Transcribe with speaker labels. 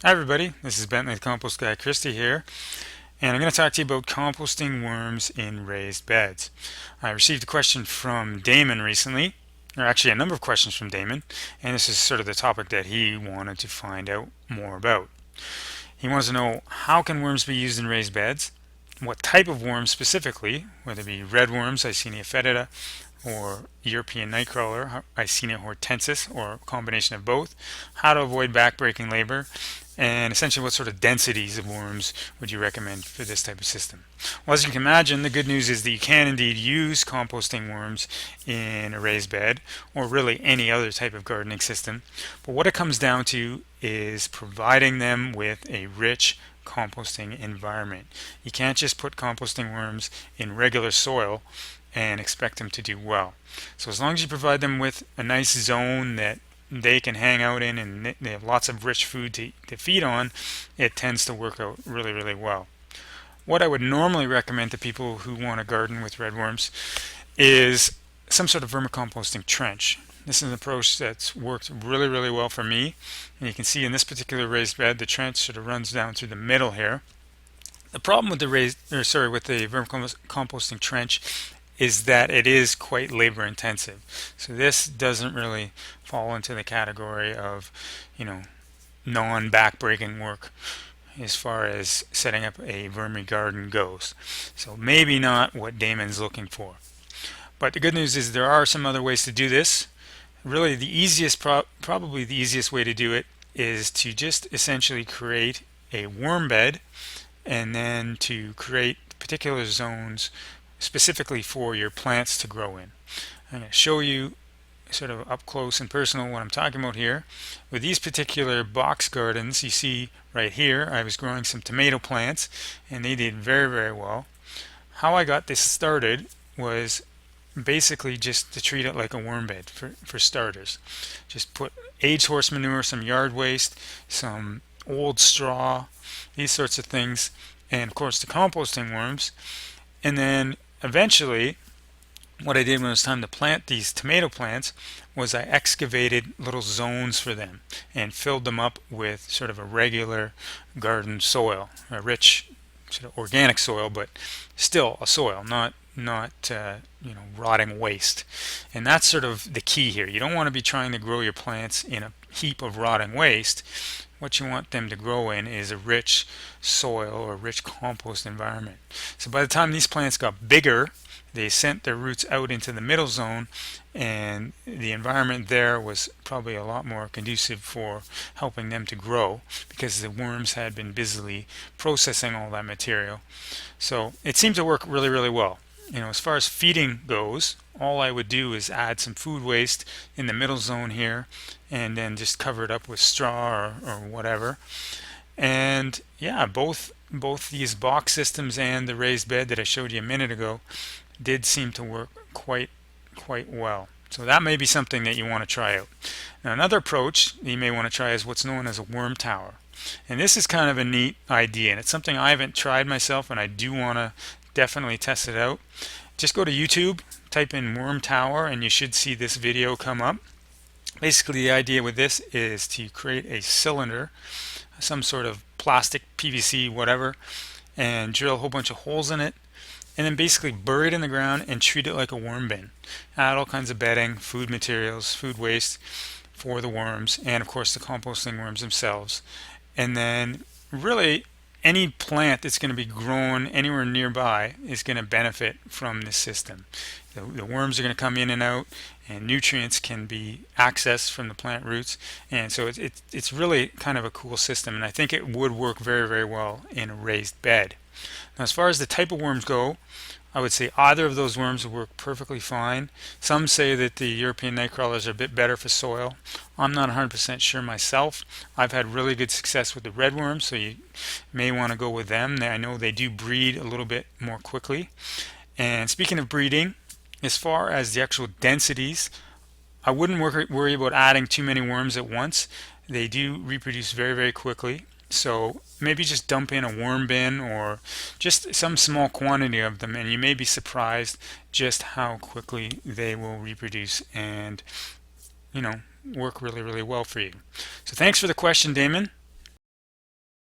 Speaker 1: Hi everybody, this is Bentley the Compost Guy Christie here, and I'm going to talk to you about composting worms in raised beds. I received a question from Damon recently, or actually a number of questions from Damon, and this is sort of the topic that he wanted to find out more about. He wants to know, how can worms be used in raised beds? What type of worms specifically, whether it be red worms, Icenia fetida, or European nightcrawler, Icenia hortensis, or a combination of both, how to avoid backbreaking labor, and essentially what sort of densities of worms would you recommend for this type of system. Well, as you can imagine, the good news is that you can indeed use composting worms in a raised bed, or really any other type of gardening system. But what it comes down to is providing them with a rich composting environment. You can't just put composting worms in regular soil and expect them to do well. So as long as you provide them with a nice zone that they can hang out in and they have lots of rich food to feed on, it tends to work out really well. What I would normally recommend to people who want to garden with redworms is some sort of vermicomposting trench. This is an approach that's worked really well for me, and you can see in this particular raised bed the trench sort of runs down through the middle here. The problem with the vermicomposting trench is that it is quite labor intensive. So this doesn't really fall into the category of, non-backbreaking work as far as setting up a vermi garden goes. So maybe not what Damon's looking for. But the good news is there are some other ways to do this. Really the easiest, probably the easiest way to do it is to just essentially create a worm bed and then to create particular zones specifically for your plants to grow in. I'm going to show you sort of up close and personal what I'm talking about here. With these particular box gardens, you see right here, I was growing some tomato plants and they did very well. How I got this started was basically just to treat it like a worm bed for starters. Just put aged horse manure, some yard waste, some old straw, these sorts of things, and of course the composting worms. And then eventually what I did when it was time to plant these tomato plants was I excavated little zones for them and filled them up with sort of a regular garden soil, a rich sort of organic soil, but still a soil, not rotting waste. And that's sort of the key here. You don't want to be trying to grow your plants in a heap of rotting waste. What you want them to grow in is a rich soil or rich compost environment. So by the time these plants got bigger, they sent their roots out into the middle zone, and the environment there was probably a lot more conducive for helping them to grow because the worms had been busily processing all that material. So it seemed to work really well. As far as feeding goes, all I would do is add some food waste in the middle zone here and then just cover it up with straw or whatever. And yeah, both these box systems and the raised bed that I showed you a minute ago did seem to work quite well. So that may be something that you want to try out. Now another approach that you may want to try is what's known as a worm tower. And this is kind of a neat idea, and it's something I haven't tried myself and I do want to definitely test it out. Just go to YouTube, type in worm tower, and you should see this video come up. Basically the idea with this is to create a cylinder, some sort of plastic, PVC, whatever, and drill a whole bunch of holes in it, and then basically bury it in the ground and treat it like a worm bin. Add all kinds of bedding, food materials, food waste for the worms, and of course the composting worms themselves. And then really any plant that's going to be grown anywhere nearby is going to benefit from this system. The worms are going to come in and out, and nutrients can be accessed from the plant roots, and so it's really kind of a cool system, and I think it would work very well in a raised bed. Now as far as the type of worms go, I would say either of those worms would work perfectly fine. Some say that the European nightcrawlers are a bit better for soil. I'm not 100% sure myself. I've had really good success with the red worms, so you may want to go with them. I know they do breed a little bit more quickly. And speaking of breeding, as far as the actual densities, I wouldn't worry about adding too many worms at once. They do reproduce very quickly. So maybe just dump in a worm bin or just some small quantity of them, and you may be surprised just how quickly they will reproduce and work really well for you. So thanks for the question, Damon.